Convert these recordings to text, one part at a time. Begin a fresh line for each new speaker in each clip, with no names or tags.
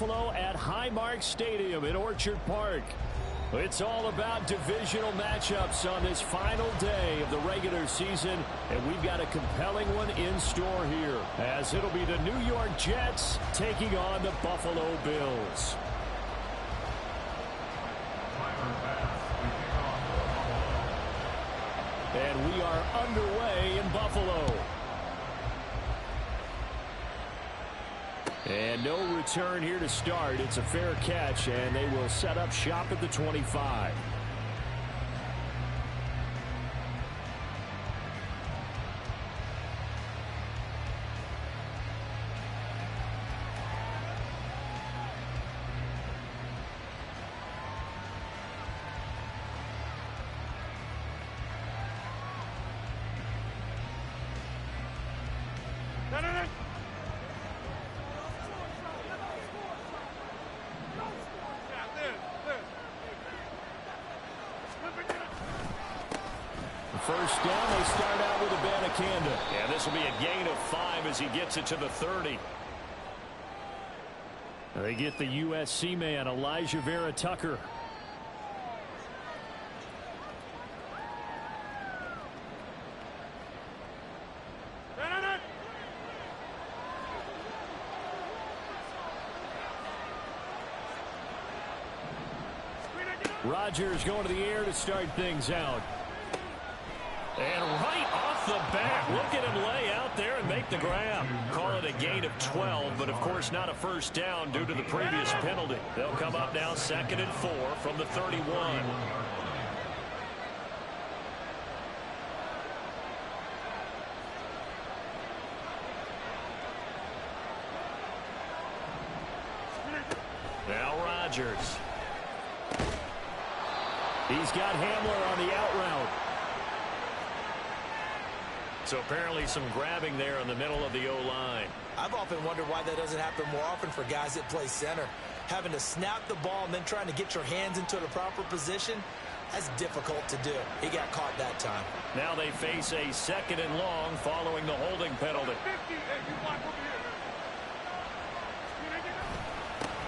Buffalo at Highmark Stadium in Orchard Park. It's all about divisional matchups on this final day of the regular season, and we've got a compelling one in store here, as it'll be the New York Jets taking on the Buffalo Bills. And we are underway in Buffalo. And no return here to start. It's a fair catch, and they will set up shop at the 25. First down, they start out with a Banacanda.
Yeah, this will be a gain of 5 as he gets it to the 30.
They get the USC man, Elijah Vera Tucker. Rodgers going to the air to start things out.
And right off the bat, look at him lay out there and make the grab. Call it a gain of 12, but of course not a first down due to the previous penalty. They'll come up now 2nd and 4 from the 31. Now Rodgers.
He's got Hamler on the out route.
So apparently some grabbing there in the middle of the O-line.
I've often wondered why that doesn't happen more often for guys that play center. Having to snap the ball and then trying to get your hands into the proper position, that's difficult to do. He got caught that time.
Now they face a 2nd and long following the holding penalty.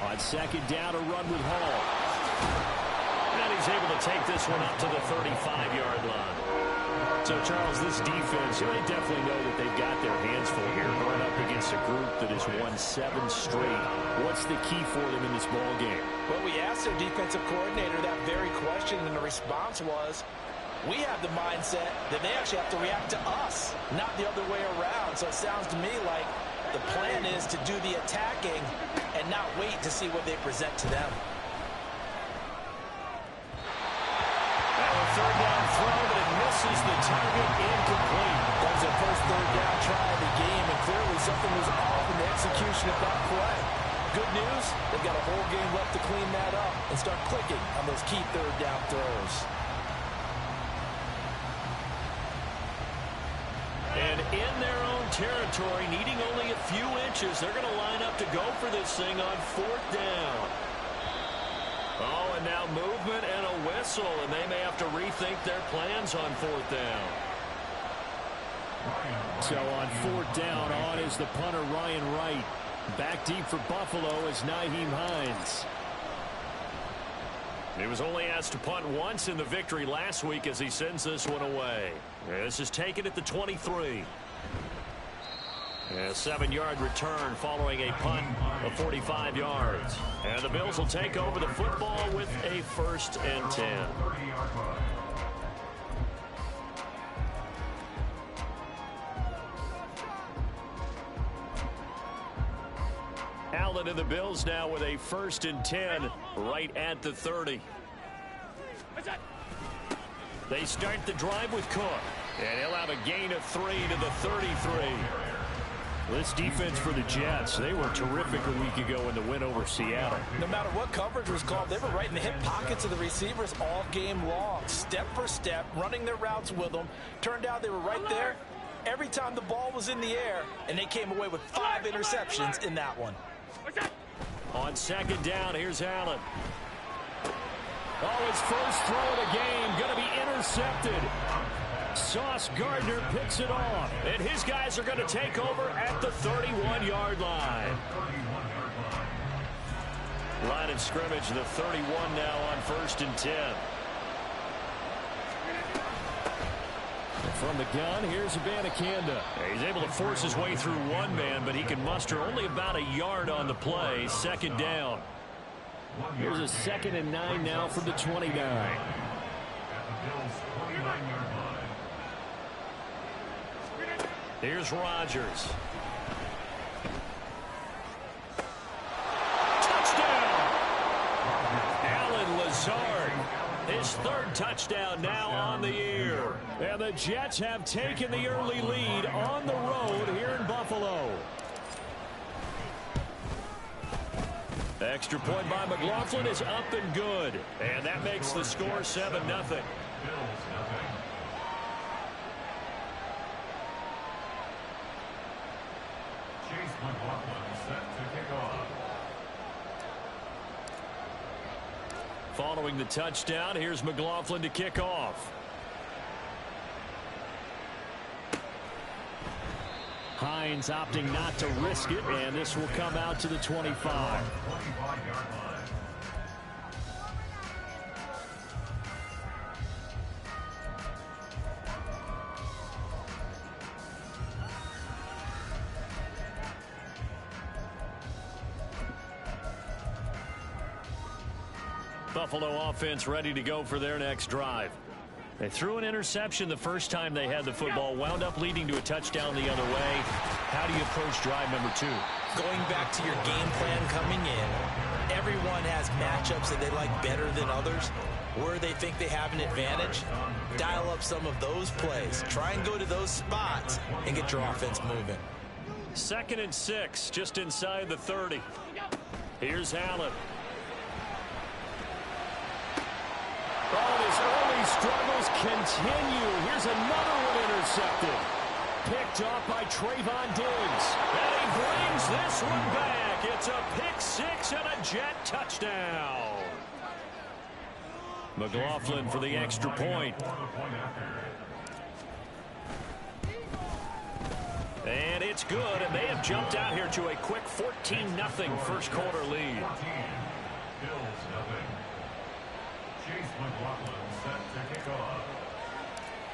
On 2nd down, a run with Hall.
And he's able to take this one up to the 35-yard line. So, Charles, this defense, they definitely know that they've got their hands full here going up against a group that has won 7 straight. What's the key for them in this ball game?
Well, we asked their defensive coordinator that very question, and the response was, we have the mindset that they actually have to react to us, not the other way around. So it sounds to me like the plan is to do the attacking and not wait to see what they present to them.
Third down throw, but it misses the target, incomplete.
That was their first third down try of the game, and clearly something was off in the execution of that play. Good news, they've got a whole game left to clean that up and start clicking on those key third down throws.
And in their own territory, needing only a few inches, they're going to line up to go for this thing on 4th down. Oh, and now movement and a whistle, and they may have to rethink their plans on 4th down.
So on 4th down, on is the punter Ryan Wright. Back deep for Buffalo is Nyheim Hines.
He was only asked to punt once in the victory last week as he sends this one away. This is taken at the 23. A 7-yard return following a punt of 45 yards. And the Bills will take over the football with a 1st and 10. Allen and the Bills now with a 1st and 10 right at the 30. They start the drive with Cook. And he'll have a gain of 3 to the 33.
This defense for the Jets, they were terrific a week ago in the win over Seattle.
No matter what coverage was called, they were right in the hip pockets of the receivers all game long. Step for step, running their routes with them. Turned out they were right there every time the ball was in the air, and they came away with 5 interceptions in that one.
On 2nd down, here's Allen.
Oh, his first throw of the game, going to be intercepted. Sauce Gardner picks it off.
And his guys are going to take over at the 31-yard line. Line of scrimmage, the 31 now on 1st and 10.
From the gun, here's Abanikanda.
He's able to force his way through one man, but he can muster only about a yard on the play. 2nd down.
Here's a 2nd and 9 now from the 29.
Here's Rodgers. His 3rd touchdown now on the year.
And the Jets have taken the early lead on the road here in Buffalo.
Extra point by McLaughlin is up and good. And that makes the score 7-0. Following the touchdown, here's McLaughlin to kick off.
Hines opting not to risk it, and this will come out to the 25.
Buffalo offense ready to go for their next drive. They threw an interception the first time they had the football, wound up leading to a touchdown the other way. How do you approach drive number 2?
Going back to your game plan coming in, everyone has matchups that they like better than others. Where they think they have an advantage, dial up some of those plays. Try and go to those spots and get your offense moving.
2nd and 6, just inside the 30. Here's Allen.
Oh, his early struggles continue. Here's another one intercepted. Picked off by Trayvon Diggs.
And he brings this one back. It's a pick 6 and a Jet touchdown. McLaughlin for the extra point. And it's good, and they have jumped out here to a quick 14-0 first quarter lead.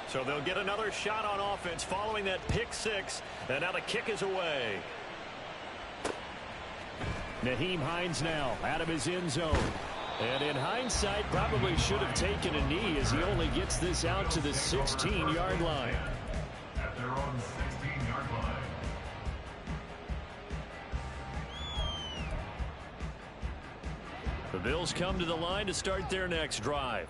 So they'll get another shot on offense following that pick 6, and now the kick is away.
Nyheim Hines now out of his end zone. And in hindsight, probably should have taken a knee as he only gets this out to the 16-yard line.
At their own 16-yard line.
The Bills come to the line to start their next drive.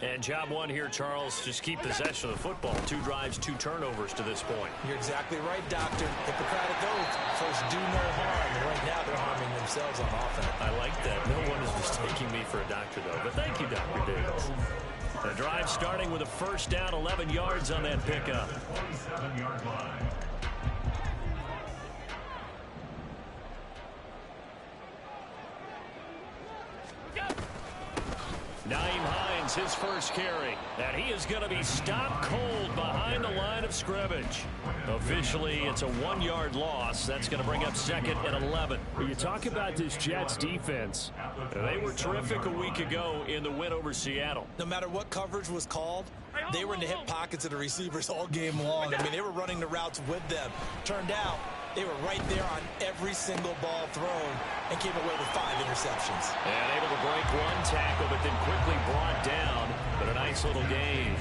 And job one here, Charles, just keep possession of the football. 2 drives, 2 turnovers to this point.
You're exactly right, Doctor. Hippocratic oath. First, do no harm. And right now, they're harming themselves on offense.
I like that. No one is mistaking me for a doctor, though. But thank you, Dr. Diggs. The drive starting with a first down, 11 yards on that pickup.
27-yard line.
Nyheim Hines, his first carry. And he is going to be stopped cold behind the line of scrimmage. Officially, it's a 1-yard loss. That's going to bring up 2nd and 11.
You talk about this Jets defense.
They were terrific a week ago in the win over Seattle.
No matter what coverage was called, they were in the hip pockets of the receivers all game long. I mean, they were running the routes with them. Turned out, they were right there on every single ball thrown and came away with 5 interceptions.
And able to break 1 tackle, but then quickly brought down. But a nice little gain.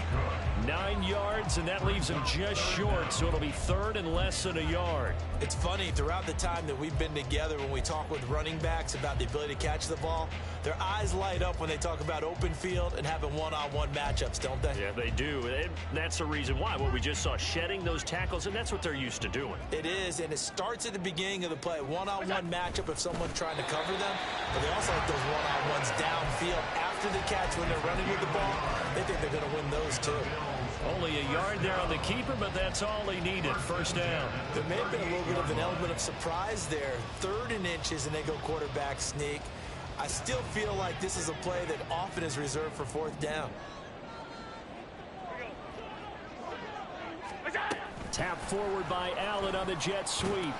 9 yards, and that leaves them just short, so it'll be 3rd and less than a yard.
It's funny, throughout the time that we've been together, when we talk with running backs about the ability to catch the ball, their eyes light up when they talk about open field and having one-on-one matchups, don't they?
Yeah, they do. And that's the reason why. What we just saw, shedding those tackles, and that's what they're used to doing.
It is, and it starts at the beginning of the play. One-on-one matchup if someone's trying to cover them, but they also like those one-on-ones downfield after the catch when they're running with the ball. They think they're going to win those, too.
Only a yard there on the keeper, but that's all he needed. First down.
There may have been a little bit of an element of surprise there. 3rd and inches, and they go quarterback sneak. I still feel like this is a play that often is reserved for 4th down.
Tap forward by Allen on the jet sweep.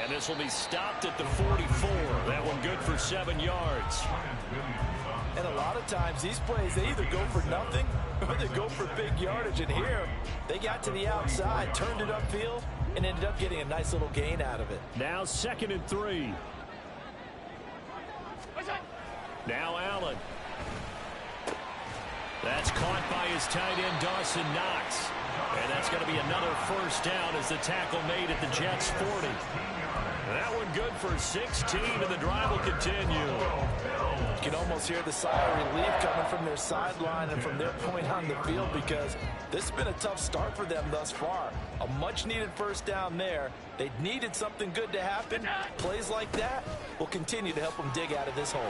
And this will be stopped at the 44. That one good for 7 yards.
And a lot of times these plays, they either go for nothing or they go for big yardage. And here, they got to the outside, turned it upfield, and ended up getting a nice little gain out of it.
Now 2nd and 3.
Now Allen. That's caught by his tight end, Dawson Knox. And that's going to be another first down as the tackle made at the Jets' 40. That one good for 16, and the drive will continue.
You can almost hear the sigh of relief coming from their sideline and from their point on the field, because this has been a tough start for them thus far. A much-needed first down there. They needed something good to happen. Plays like that will continue to help them dig out of this hole.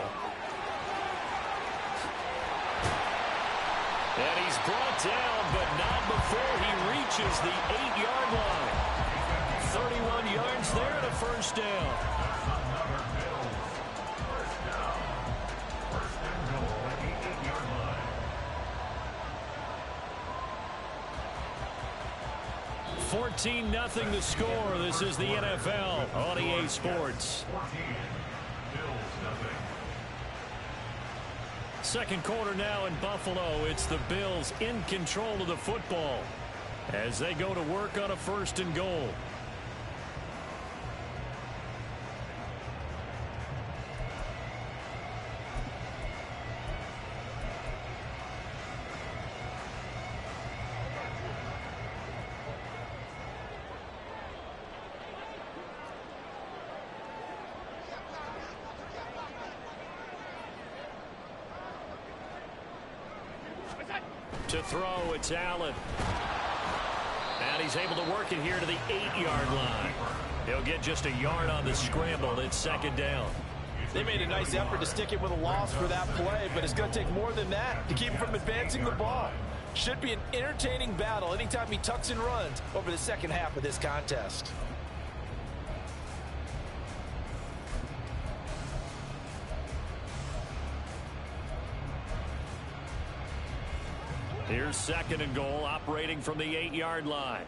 And he's brought down, but not before he reaches the 8-yard line. 31 yards there and a first down. $14-0 the score. This is the NFL on EA Sports. Second quarter now in Buffalo. It's the Bills in control of the football as they go to work on a 1st and goal. To throw, it's Allen. And he's able to work it here to the 8-yard line. He'll get just a yard on the scramble. It's 2nd down.
They made a nice effort to stick it with a loss for that play, but it's going to take more than that to keep him from advancing the ball. Should be an entertaining battle anytime he tucks and runs over the second half of this contest.
Here's 2nd and goal, operating from the 8-yard line.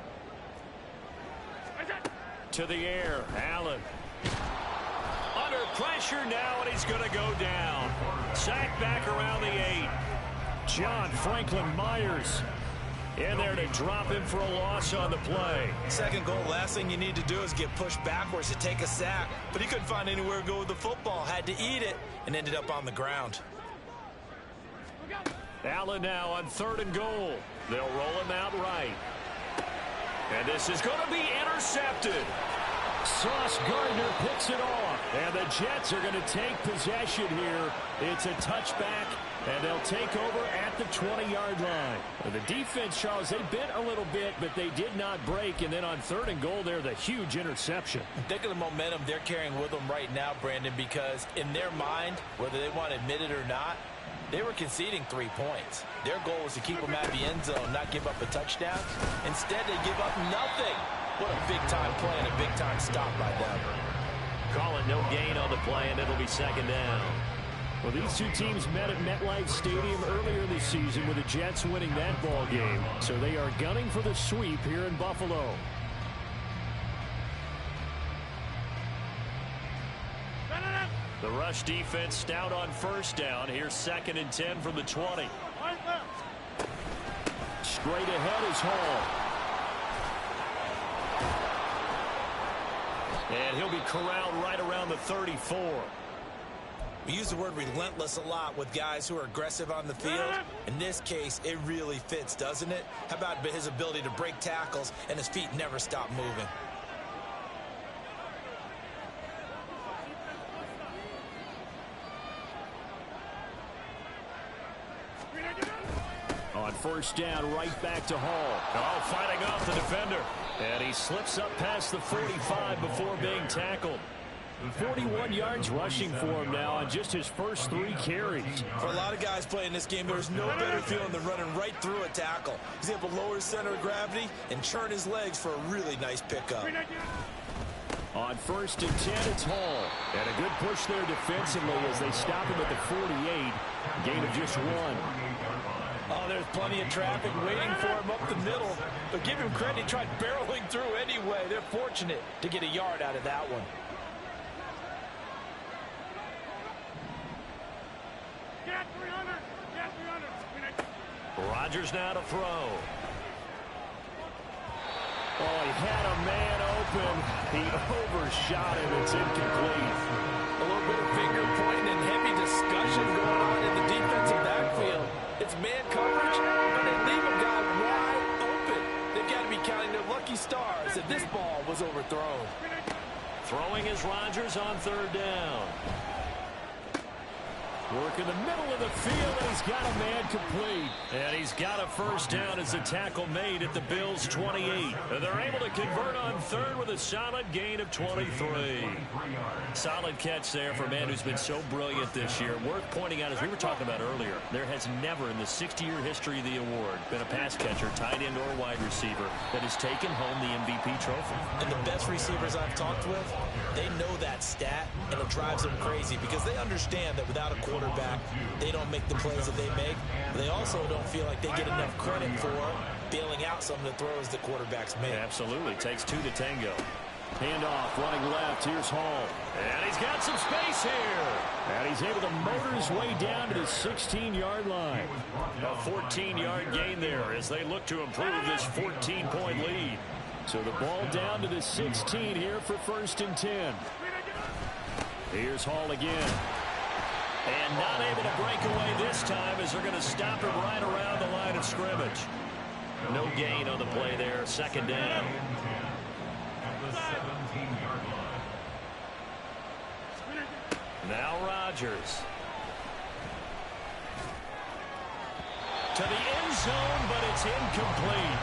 To the air, Allen. Under pressure now, and he's going to go down. Sacked back around the 8.
John Franklin Myers in there to drop him for a loss on the play.
2nd goal, last thing you need to do is get pushed backwards to take a sack. But he couldn't find anywhere to go with the football. Had to eat it and ended up on the ground.
Allen now on 3rd and goal. They'll roll him out right. And this is going to be intercepted.
Sauce Gardner picks it off. And the Jets are going to take possession here. It's a touchback, and they'll take over at the 20-yard line. The defense, Charles, they bit a little bit, but they did not break. And then on 3rd and goal, they're the huge interception.
Think of the momentum they're carrying with them right now, Brandon, because in their mind, whether they want to admit it or not, they were conceding 3 points. Their goal was to keep them at the end zone, not give up a touchdown. Instead, they give up nothing. What a big-time play and a big-time stop by them.
Calling no gain on the play, and it'll be 2nd down.
Well, these two teams met at MetLife Stadium earlier this season with the Jets winning that ball game. So they are gunning for the sweep here in Buffalo.
The rush defense stout on 1st down. Here's 2nd and 10 from the 20.
Straight ahead is Hall.
And he'll be corralled right around the 34.
We use the word relentless a lot with guys who are aggressive on the field. In this case, it really fits, doesn't it? How about his ability to break tackles and his feet never stop moving?
On 1st down, right back to Hall.
Oh, fighting off the defender. And he slips up past the 45 before being tackled.
41 yards rushing for him now on just his first 3 carries.
For a lot of guys playing this game, there's no better feeling than running right through a tackle. He's able to lower his center of gravity and churn his legs for a really nice pickup.
On 1st and 10, it's Hall. And a good push there defensively as they stop him at the 48. Gain of just 1.
Oh, there's plenty of traffic waiting for him up the middle. But give him credit, he tried barreling through anyway. They're fortunate to get a yard out of that one.
Rodgers now to throw.
Oh, he had a man open. He overshot him. It's incomplete.
A little bit of finger pointing and heavy discussion going on in the defensive backfield. It's man coverage, but they leave a guy wide open. They've got to be counting their lucky stars that this ball was overthrown.
Throwing is Rodgers on third down.
Work in the middle of the field, and he's got a man complete.
And he's got a first down as the tackle made at the Bills' 28. And they're able to convert on third with a solid gain of 23. Solid catch there for a man who's been so brilliant this year. Worth pointing out, as we were talking about earlier, there has never in the 60-year history of the award been a pass catcher, tight end, or wide receiver that has taken home the MVP trophy.
And the best receivers I've talked with, they know that stat, and it drives them crazy because they understand that without a quarterback, they don't make the plays that they make. They also don't feel like they get enough credit for bailing out some of the throws the quarterbacks make.
Absolutely. Takes two to tango.
Handoff, running left. Here's Hall.
And he's got some space here.
And he's able to motor his way down to the 16-yard line.
A 14-yard gain there as they look to improve this 14-point lead.
So the ball down to the 16 here for 1st and 10. Here's Hall again.
And not able to break away this time as they're going to stop him right around the line of scrimmage. No gain on the play there. 2nd down. Now Rodgers. To the end zone, but it's incomplete.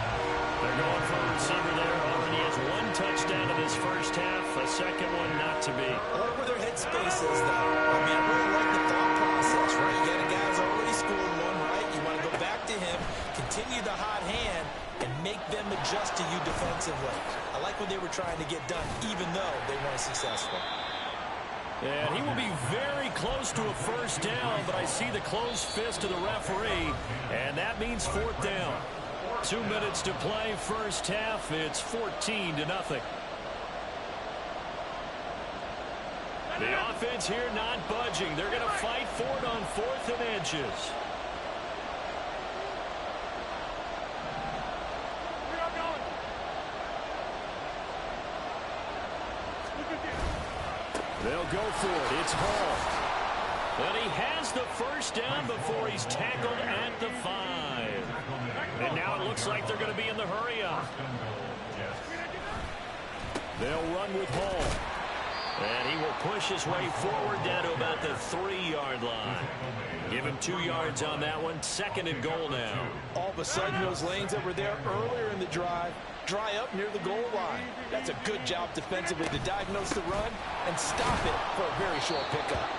They're going for a receiver there. Already has one touchdown in this first half. A second one not to be.
Over their head spaces, though. I mean, I really like the thought process, right? You got a guy who's already scored one, right? You want to go back to him, continue the hot hand, and make them adjust to you defensively. I like what they were trying to get done, even though they weren't successful.
And he will be very close to a first down, but I see the closed fist of the referee, and that means 4th down. 2 minutes to play, first half. It's 14-0.
The offense here not budging. They're going to fight for it on 4th and inches.
They'll go for it. It's Hall.
But he has the first down before he's tackled at the 5. And now it looks like they're going to be in the hurry-up.
They'll run with Hall.
And he will push his way forward down to about the 3-yard line. Give him 2 yards on that one. 2nd and goal now.
All of a sudden, those lanes that were there earlier in the drive dry up near the goal line. That's a good job defensively to diagnose the run and stop it for a very short pickup.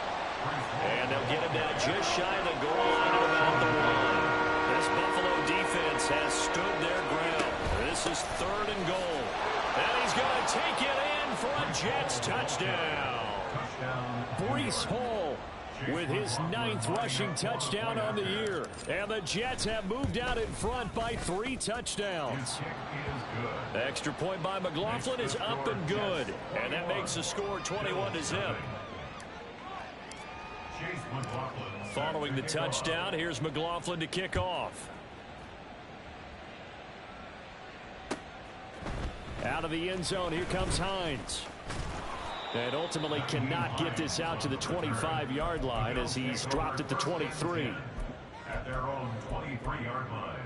And they'll get him down just shy of the goal line at about the 1. This Buffalo defense has stood their ground. This is 3rd and goal. And he's going to take it in for a Jets touchdown.
Breece Hall with his 9th rushing touchdown on the year. And the Jets have moved out in front by 3 touchdowns.
Extra point by McLaughlin is up and good. And that makes the score 21-0. Following the touchdown, here's McLaughlin to kick off.
Out of the end zone, here comes Hines. And ultimately cannot get this out to the 25-yard line as he's dropped at the 23.
At their own 23-yard line.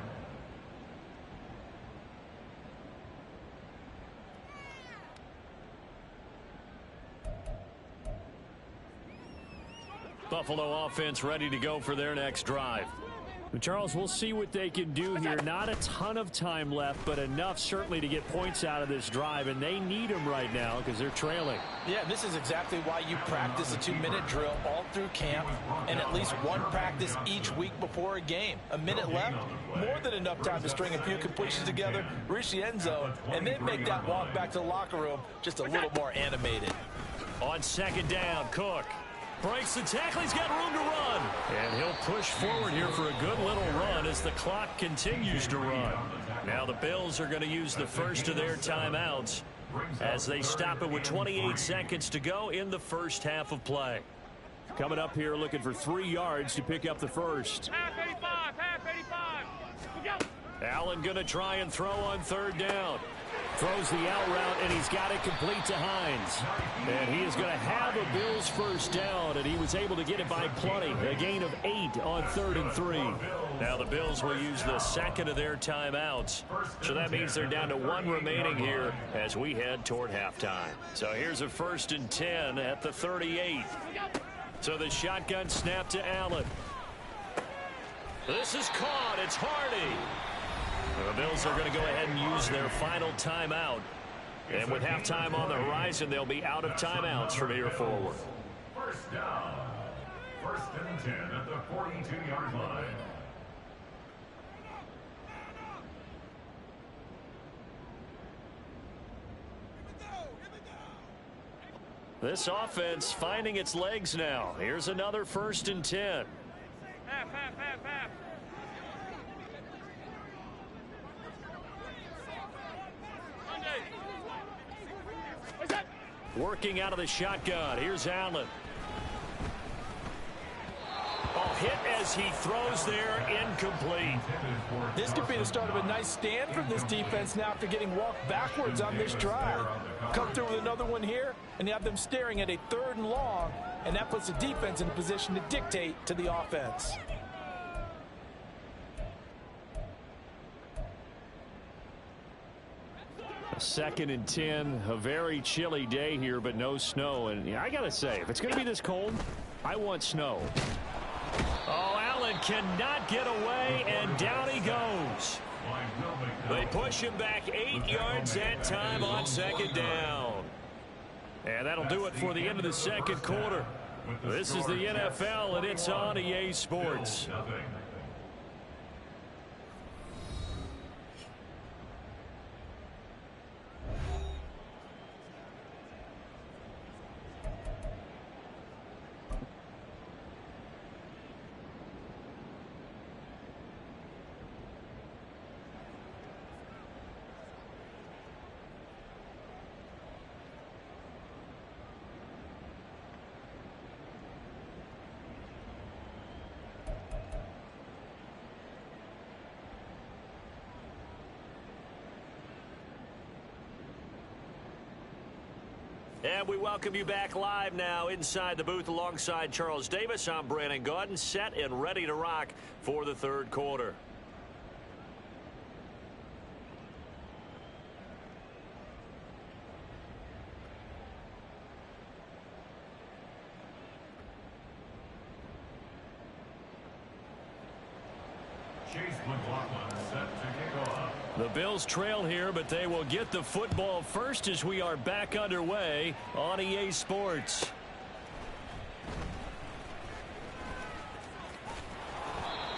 Buffalo offense ready to go for their next drive.
Charles, we'll see what they can do here. Not a ton of time left, but enough certainly to get points out of this drive, and they need them right now because they're trailing.
Yeah, this is exactly why you practice a 2-minute drill all through camp and at least one practice each week before a game. A minute left, more than enough time to string a few completions together, reach the end zone, and then make that walk back to the locker room just a little more animated.
On 2nd down, Cook breaks the tackle. He's got room to run. And he'll push forward here for a good little run as the clock continues to run. Now the Bills are going to use the first of their timeouts as they stop it with 28 seconds to go in the first half of play.
Coming up here looking for 3 yards to pick up the first.
Half 85, half 85. Go.
Allen going to try and throw on 3rd down.
Throws the out route, and he's got it complete to Hines. And he is going to have a Bills first down, and he was able to get it by plenty. A gain of 8 on 3rd and 3.
Now the Bills will use the second of their timeouts. So that means they're down to 1 remaining here as we head toward halftime. So here's a 1st and 10 at the 38. So the shotgun snap to Allen. This is caught. It's Hardy. The Bills are going to go ahead and use their final timeout. And with halftime on the horizon, they'll be out of timeouts from here forward.
First down. 1st and 10 at the 42-yard line.
This offense finding its legs now. Here's another 1st and 10.
Half.
Working out of the shotgun. Here's Allen. Hit as he throws there, incomplete.
This could be the start of a nice stand from this defense now after getting walked backwards on this drive. Come through with another one here, and you have them staring at a 3rd and long, and that puts the defense in a position to dictate to the offense.
A 2nd and 10, a very chilly day here, but no snow. And I got to say, if it's going to be this cold, I want snow.
Oh, Allen cannot get away, and down he goes. They push him back 8 yards that time on 2nd down. And that'll do it for the end of the 2nd quarter. This is the NFL, and it's on EA Sports. And we welcome you back live now inside the booth alongside Charles Davis. I'm Brandon Gaudin, set and ready to rock for the 3rd quarter. The Bills trail here, but they will get the football first as we are back underway on EA Sports.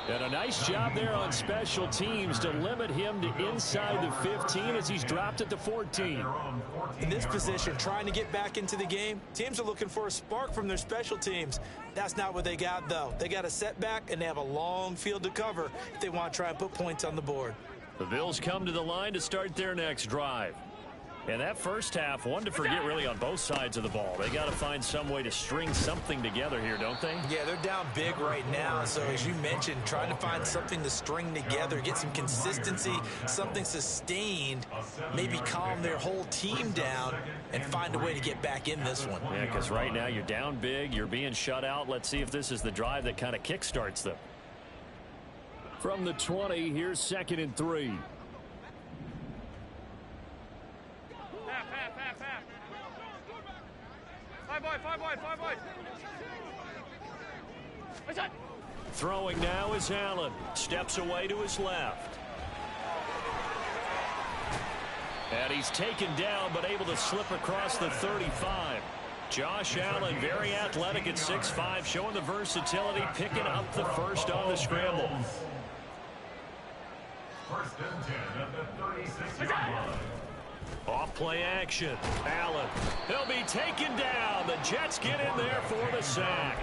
And a nice job there on special teams to limit him to inside the 15 as he's dropped at the 14.
In this position, trying to get back into the game, teams are looking for a spark from their special teams. That's not what they got, though. They got a setback, and they have a long field to cover if they want to try and put points on the board.
The Bills come to the line to start their next drive. And that first half, one to forget really on both sides of the ball. They got to find some way to string something together here, don't they?
Yeah, they're down big right now. So as you mentioned, trying to find something to string together, get some consistency, something sustained, maybe calm their whole team down and find a way to get back in this one.
Yeah, because right now you're down big, you're being shut out. Let's see if this is the drive that kind of kickstarts them.
From the 20, here's 2nd and 3.
Five boy.
Throwing now is Allen. Steps away to his left. And he's taken down, but able to slip across the 35. Josh Allen, very athletic at 6'5", showing the versatility, picking up the first on the scramble.
1st and 10 at the 36-yard line.
Off play action. Allen. He'll be taken down. The Jets get in there for the sack.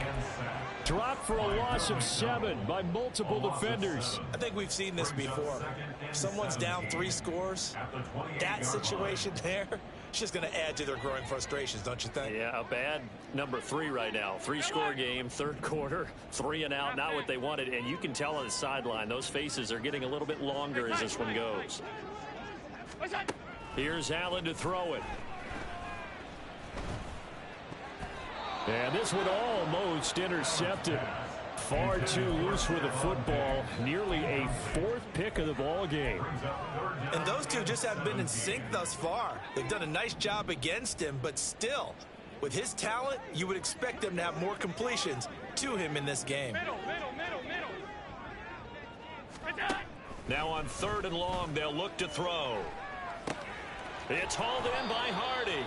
Dropped for a loss of 7 by multiple defenders.
I think we've seen this before. Someone's down 3 scores. That situation there, It's just going to add to their growing frustrations, don't you think?
Yeah, a bad number 3 right now. 3-score game, third quarter, 3 and out, not what they wanted. And you can tell on the sideline, those faces are getting a little bit longer as this one goes. Here's Allen to throw it.
And this one almost intercepted. Far too loose with the football. Nearly a 4th pick of the ball game.
And those two just have been in sync thus far. They've done a nice job against him, but still, with his talent, you would expect them to have more completions to him in this game.
Middle.
Now on 3rd and long, they'll look to throw. It's hauled in by Hardy.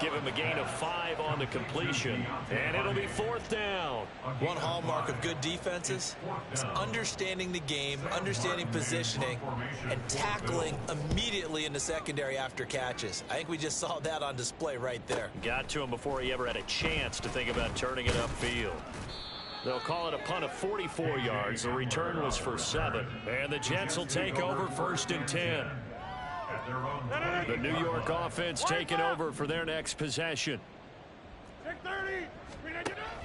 Give him a gain of 5 on the completion, and it'll be 4th down.
One hallmark of good defenses is understanding the game, understanding positioning, and tackling immediately in the secondary after catches. I think we just saw that on display right there.
Got to him before he ever had a chance to think about turning it upfield. They'll call it a punt of 44 yards. The return was for 7, and the Jets will take over 1st and 10. The New York offense taking over for their next possession.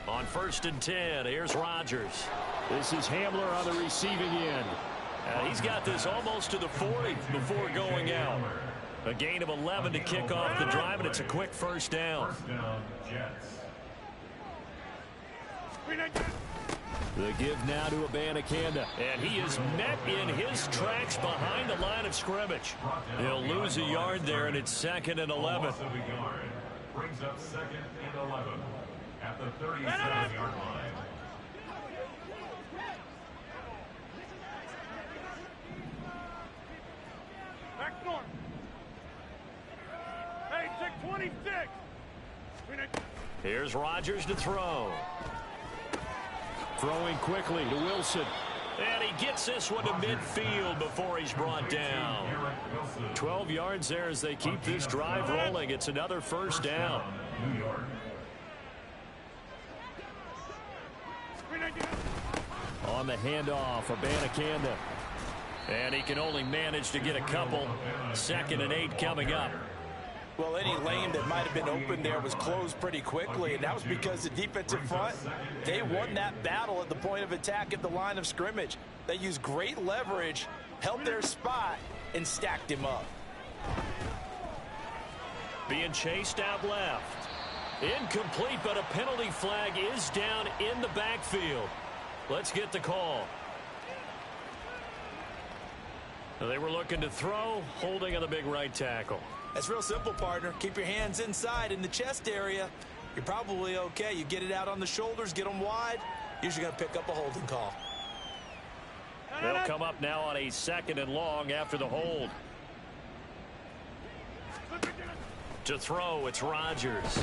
On 1st and 10, here's Rodgers.
This is Hamler on the receiving end.
He's got this almost to the 40 before going out. A gain of 11 to kick off the drive, and it's a quick 1st down.
The give now to Abanikanda.
And he is met in his tracks behind the line of scrimmage. He'll lose a yard there, and it's 2nd and 11.
Brings up 2nd and 11 at the 37-yard line.
Back north. Hey, check 26.
Here's Rodgers to throw.
Throwing quickly to Wilson.
And he gets this one to midfield before he's brought down.
12 yards there as they keep this drive rolling. It's another 1st down. On the handoff, Abanikanda.
And he can only manage to get a couple. 2nd and 8 coming up.
Well, any lane that might have been open there was closed pretty quickly, and that was because the defensive front, they won that battle at the point of attack at the line of scrimmage. They used great leverage, held their spot, and stacked him up.
Being chased out left. Incomplete, but a penalty flag is down in the backfield. Let's get the call. They were looking to throw, holding on the big right tackle.
That's real simple, partner. Keep your hands inside in the chest area. You're probably okay. You get it out on the shoulders, get them wide. Usually going to pick up a holding call.
They'll come up now on a 2nd and long after the hold. To throw, it's Rodgers.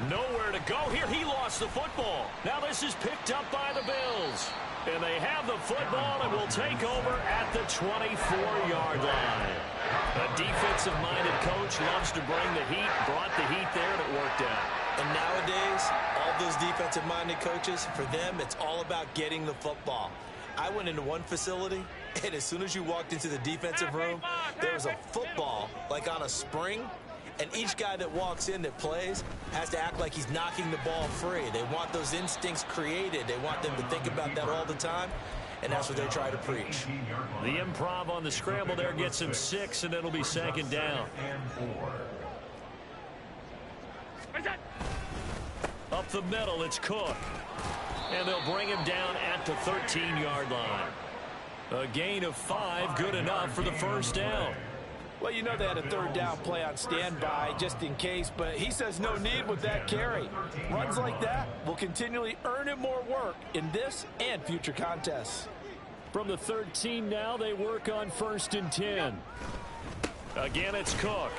Nowhere to go here. He lost the football. Now this is picked up by the Bills. And they have the football and will take over at the 24-yard line. A defensive-minded coach loves to bring the heat, brought the heat there, and it worked out.
And nowadays, all those defensive-minded coaches, for them, it's all about getting the football. I went into one facility, and as soon as you walked into the defensive room, there was a football, like on a spring, and each guy that walks in that plays has to act like he's knocking the ball free. They want those instincts created. They want them to think about that all the time, and that's what they try to preach.
The improv on the scramble there gets him 6, and it'll be 2nd down. Up the middle, it's Cook. And they'll bring him down at the 13-yard line. A gain of 5, good enough for the 1st down.
Well, you know they had a 3rd down play on standby just in case, but he says no need with that carry. Runs like that will continually earn him more work in this and future contests.
From the 13 now, they work on 1st and 10.
Again, it's Cook.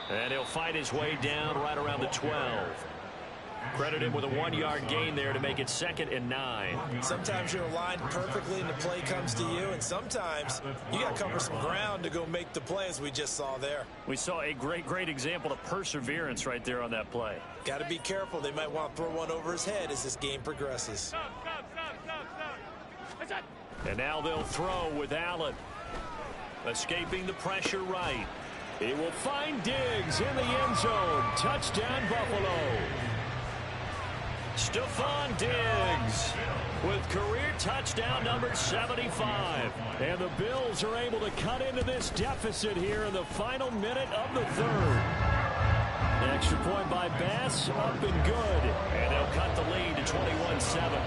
And he'll fight his way down right around the 12. Credit him with a 1-yard gain there to make it 2nd and 9.
Sometimes you're aligned perfectly and the play comes to you, and sometimes you got to cover some ground to go make the play, as we just saw there.
We saw a great example of perseverance right there on that play.
Got to be careful. They might want to throw one over his head as this game progresses.
Stop.
And now they'll throw with Allen. Escaping the pressure right.
He will find Diggs in the end zone. Touchdown, Buffalo.
Stephon Diggs with career touchdown number 75.
And the Bills are able to cut into this deficit here in the final minute of the third. An extra point by Bass, up and good.
And they'll cut the lead to 21-7.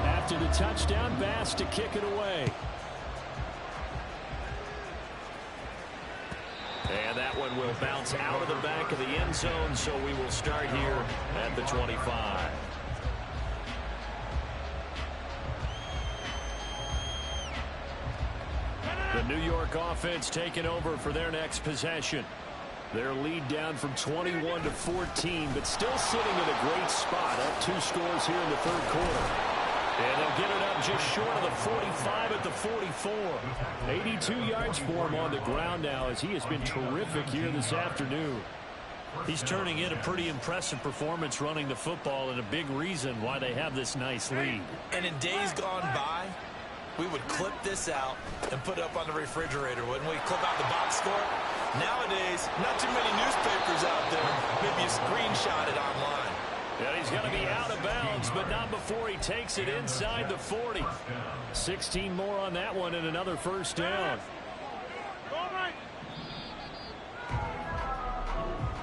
After the touchdown, Bass to kick it away.
And that one will bounce out of the back of the end zone, so we will start here at the 25.
The New York offense taking over for their next possession. Their lead down from 21 to 14, but still sitting in a great spot. Up 2 scores here in the third quarter. And they'll get it up just short of the 45 at the 44. 82 yards for him on the ground now as he has been terrific here this afternoon.
He's turning in a pretty impressive performance running the football, and a big reason why they have this nice lead.
And in days gone by, we would clip this out and put it up on the refrigerator, wouldn't we? Clip out the box score. Nowadays, not too many newspapers out there. Maybe you screenshot it online.
And he's going to be out of bounds, but not before he takes it inside the 40. 16 more on that one and another first down.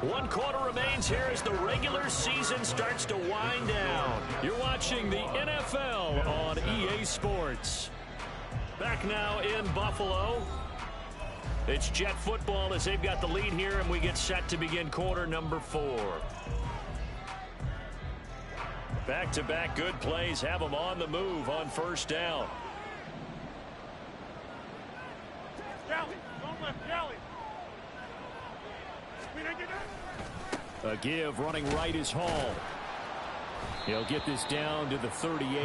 1 quarter remains here as the regular season starts to wind down.
You're watching the NFL on EA Sports.
Back now in Buffalo. It's Jet football as they've got the lead here, and we get set to begin quarter number 4. Back-to-back good plays have them on the move on first down.
Galley, don't left, Galley.
A give running right is Hall. He'll get this down to the 38.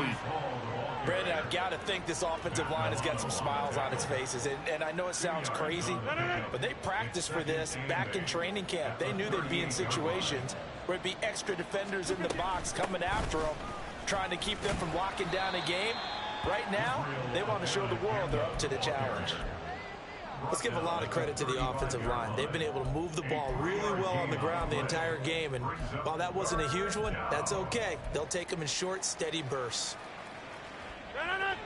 Brandon, I've got to think this offensive line has got some smiles on its faces. And I know it sounds crazy, but they practiced for this back in training camp. They knew they'd be in situations where it'd be extra defenders in the box coming after them, trying to keep them from locking down a game. Right now, they want to show the world they're up to the challenge. Let's give a lot of credit to the offensive line. They've been able to move the ball really well on the ground the entire game. And while that wasn't a huge one, that's okay. They'll take them in short, steady bursts.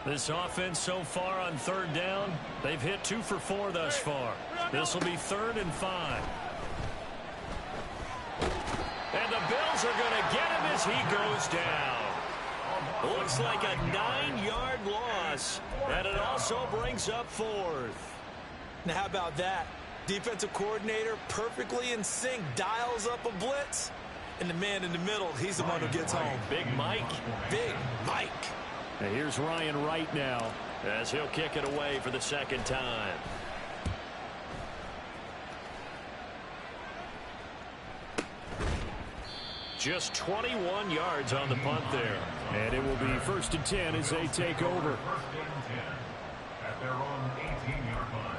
This offense so far on third down, they've hit 2 for 4 thus far. This will be 3rd and 5. And the Bills are going to get him as he goes down. Looks like a 9-yard loss, and it also brings up 4th.
Now, how about that? Defensive coordinator perfectly in sync, dials up a blitz, and the man in the middle, he's the one who gets home.
Big Mike.
Big Mike.
And here's Ryan Wright now
as he'll kick it away for the second time. Just 21 yards on the punt there.
And it will be 1st and 10 as they take over.
1st and 10 at their own 18-yard line.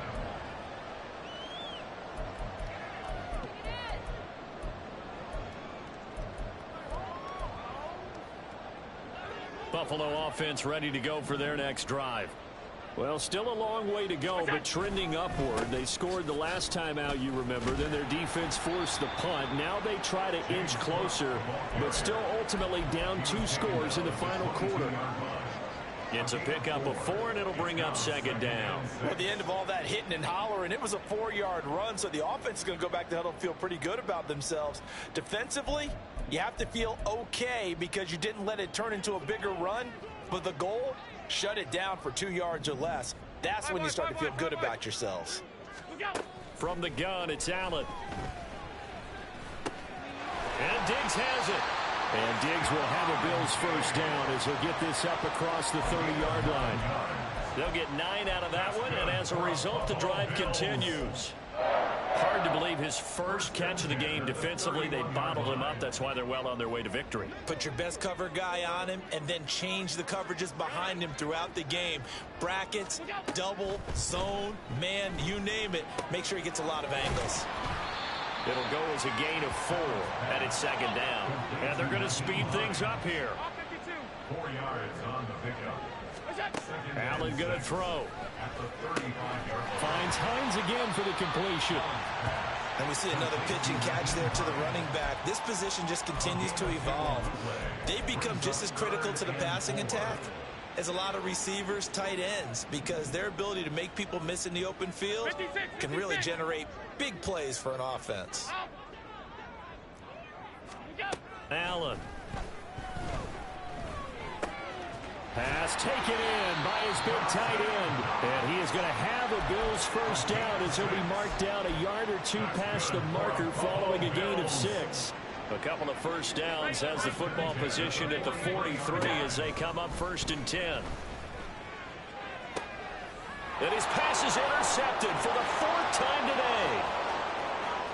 Buffalo offense ready to go for their next drive.
Well, still a long way to go, but trending upward. They scored the last time out, you remember. Then their defense forced the punt. Now they try to inch closer, but still ultimately down 2 scores in the final quarter.
It's a pickup of 4, and it'll bring up 2nd down.
Well, at the end of all that hitting and hollering, it was a 4-yard run, so the offense is going to go back to huddle and feel pretty good about themselves. Defensively, you have to feel okay because you didn't let it turn into a bigger run, but the goal, shut it down for 2 yards or less. That's when you start to feel good about yourselves.
From the gun, it's Allen. And Diggs has it.
And Diggs will have a Bills first down as he'll get this up across the 30-yard line.
They'll get 9 out of that one, and as a result, the drive continues. Hard to believe his first catch of the game defensively. They bottled him up. That's why they're well on their way to victory.
Put your best cover guy on him and then change the coverages behind him throughout the game. Brackets, double, zone, man, you name it. Make sure he gets a lot of angles.
It'll go as a gain of 4, and it's 2nd down. And they're going to speed things up here.
4 yards on the pickup.
Allen going to throw.
At the 35-yard line.
Finds Hines again for the completion.
And we see another pitch and catch there to the running back. This position just continues to evolve. They become just as critical to the passing attack as a lot of receivers, tight ends, because their ability to make people miss in the open field can really generate big plays for an offense.
Allen. Pass taken in by his big tight end. And he is going to have a Bills first down as he'll be marked down a yard or two past the marker following a gain of 6. A couple of first downs has the football positioned at the 43 as they come up 1st and 10. And his pass is intercepted for the 4th time today.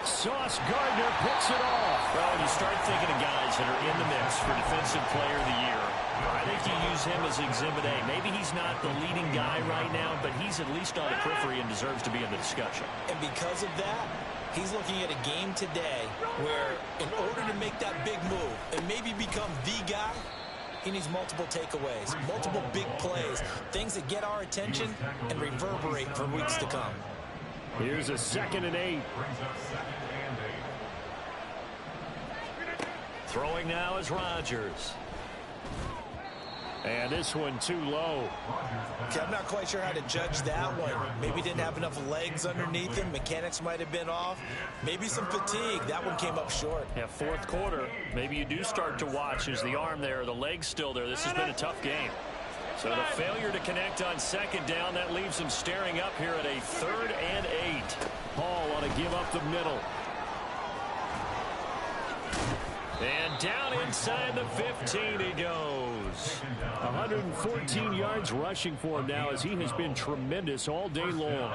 Sauce Gardner picks it off.
Well, when you start thinking of guys that are in the mix for Defensive Player of the Year, I think you use him as Exhibit A. Maybe he's not the leading guy right now, but he's at least on the periphery and deserves to be in the discussion.
And because of that, he's looking at a game today where in order to make that big move and maybe become the guy, he needs multiple takeaways, multiple big plays, things that get our attention and reverberate for weeks to come.
Here's a 2nd and 8.
Brings up 2nd and 8.
Throwing now is Rodgers.
And this one too low.
Okay, I'm not quite sure how to judge that one. Maybe didn't have enough legs underneath him. Mechanics might have been off. Maybe some fatigue. That one came up short.
Yeah, 4th quarter. Maybe you do start to watch. Is the arm there, the leg's still there? This has been a tough game. So the failure to connect on 2nd down, that leaves him staring up here at a 3rd and 8.
Hall want to give up the middle.
And down inside the 15 he goes.
114 yards rushing for him now as he has been tremendous all day long.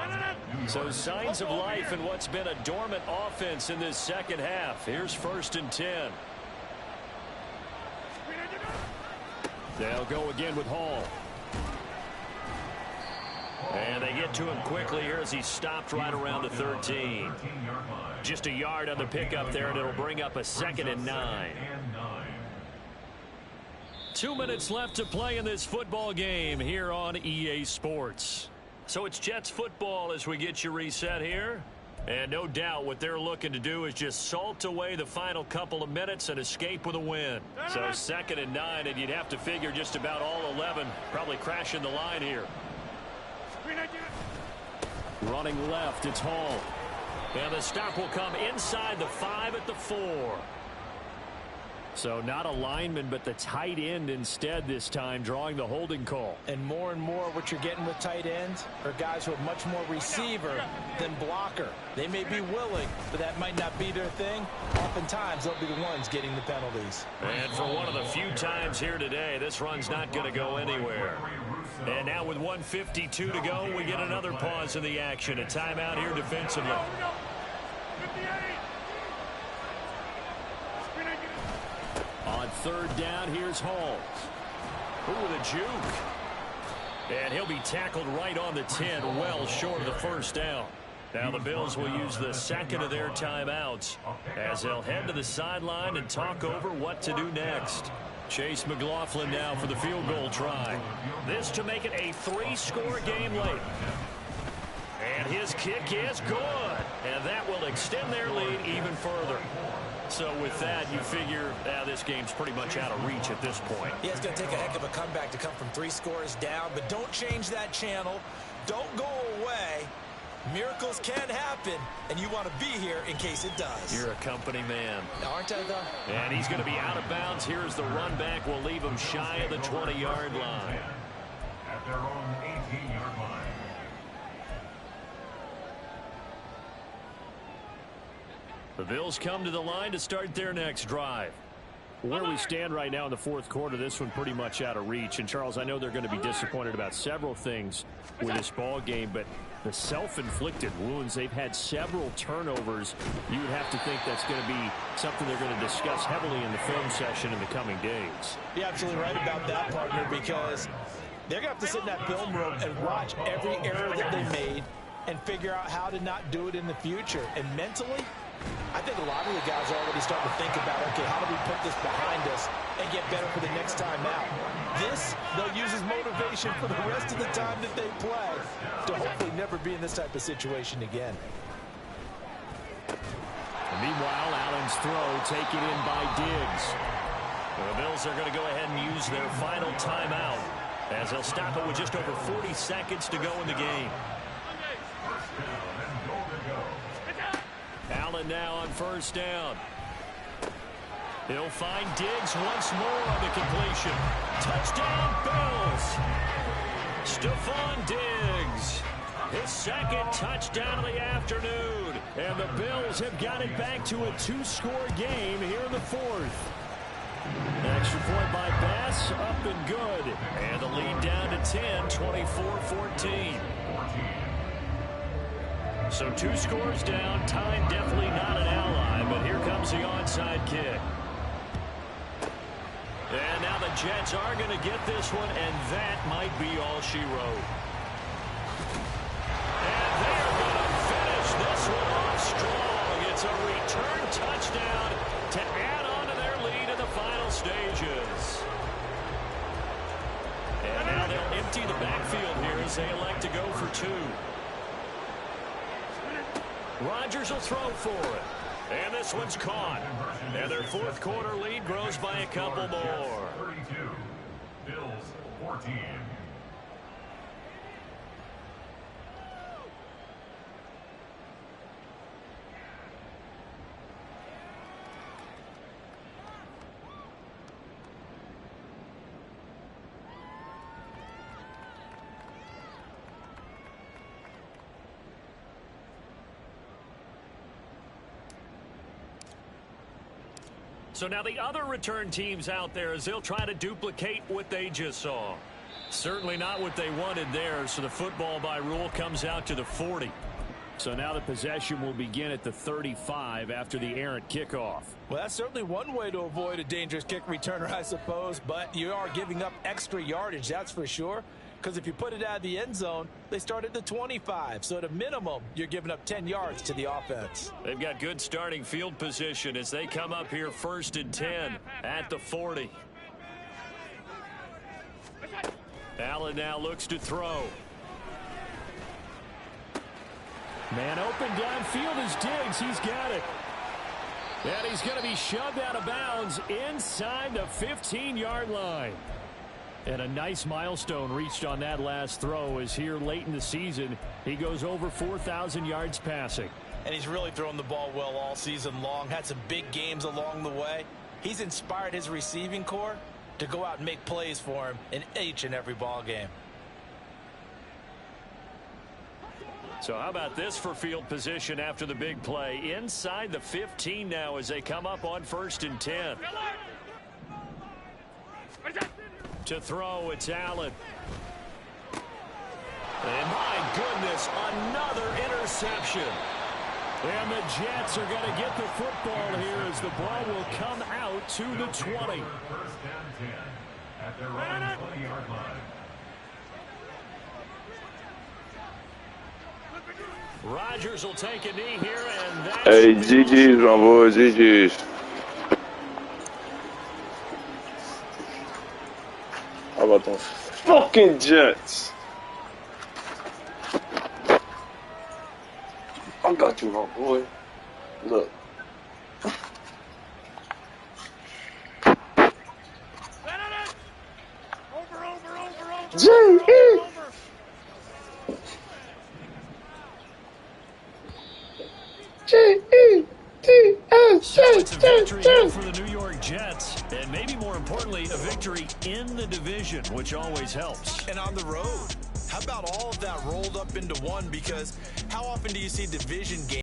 So signs of life in what's been a dormant offense in this 2nd half. Here's 1st and 10.
They'll go again with Hall.
And they get to him quickly here as he stopped right around the 13. Just a yard on the pickup there, and it'll bring up a 2nd and 9. 2 minutes left to play in this football game here on EA Sports. So it's Jets football as we get you reset here. And no doubt what they're looking to do is just salt away the final couple of minutes and escape with a win. So 2nd and 9, and you'd have to figure just about all 11 probably crashing the line here.
Running left, it's Hall.
And the stop will come inside the 5 at the 4.
So not a lineman, but the tight end instead this time, drawing the holding call.
And more what you're getting with tight ends are guys who are much more receiver than blocker. They may be willing, but that might not be their thing. Oftentimes, they'll be the ones getting the penalties.
And for one of the few times here today, this run's not going to go anywhere. And now with 1:52 to go, we get another pause in the action. A timeout here defensively.
On 3rd down, here's Hall.
Ooh, the juke. And he'll be tackled right on the 10, well short of the 1st down. Now the Bills will use the 2nd of their timeouts as they'll head to the sideline and talk over what to do next. Chase McLaughlin now for the field goal try. This to make it a 3-score game late. And his kick is good. And that will extend their lead even further. So with that, you figure this game's pretty much out of reach at this point.
Yeah, it's going to take a heck of a comeback to come from 3 scores down, but don't change that channel. Don't go away. Miracles can happen, and you want to be here in case it does.
You're a company man.
Aren't I, though?
And he's going to be out of bounds. Here's the run back. We'll leave him shy of the 20-yard line.
At their own 18-yard line.
The Bills come to the line to start their next drive.
Where we stand right now in the 4th quarter, this one pretty much out of reach. And, Charles, I know they're going to be disappointed about several things with this ball game, but the self-inflicted wounds, they've had several turnovers. You would have to think that's going to be something they're going to discuss heavily in the film session in the coming days.
You're absolutely right about that, partner, because they're going to have to sit in that film room and watch every error that they made and figure out how to not do it in the future. And mentally, I think a lot of the guys are already starting to think about, okay, how do we put this behind us and get better for the next time out? This, they'll use as motivation for the rest of the time that they play to hopefully never be in this type of situation again.
And meanwhile, Allen's throw taken in by Diggs.
The Bills are going to go ahead and use their final timeout as they'll stop it with just over 40 seconds to go in the game. Allen now on first down. He'll find Diggs once more on the completion. Touchdown, Bills. Stephon Diggs. His second touchdown of the afternoon.
And the Bills have got it back to a 2-score game here in the fourth. Extra point by Bass, up and good.
And the lead down to 10, 24-14. So 2 scores down. Time definitely not an ally, but here comes the onside kick. And now the Jets are going to get this one, and that might be all she wrote. And they're going to finish this one off strong. It's a return touchdown to add on to their lead in the final stages. And now they'll empty the backfield here as they elect to go for 2. Rodgers will throw for it. And this one's caught. And their fourth quarter lead grows by a couple more.
32. Bills 14.
So now the other return teams out there as they'll try to duplicate what they just saw. Certainly not what they wanted there, so the football by rule comes out to the 40.
So now the possession will begin at the 35 after the errant kickoff.
Well, that's certainly one way to avoid a dangerous kick returner, I suppose, but you are giving up extra yardage, that's for sure. Because if you put it out of the end zone, they start at the 25. So at a minimum, you're giving up 10 yards to the offense.
They've got good starting field position as they come up here 1st and 10 at the 40. Allen now looks to throw.
Man open downfield is Diggs. He's got it. And he's going to be shoved out of bounds inside the 15-yard line. And a nice milestone reached on that last throw as here late in the season, he goes over 4,000 yards passing.
And he's really thrown the ball well all season long. Had some big games along the way. He's inspired his receiving corps to go out and make plays for him in each and every ball game.
So how about this for field position after the big play? Inside the 15 now as they come up on 1st and 10. To throw, it's Allen. And my goodness, another interception. And the Jets are going to get the football here as the ball will come out to the 20.
1st and 10 at their own 20-yard line.
Rodgers will take a knee here, and that's...
Hey, GG's, my boy, GG's. How about them fucking Jets? I got you, my boy. Look. G-E!
So it's a victory here for the New York Jets, and maybe more importantly, a victory in the division, which always helps.
And on the road, how about all of that rolled up into one? Because how often do you see division games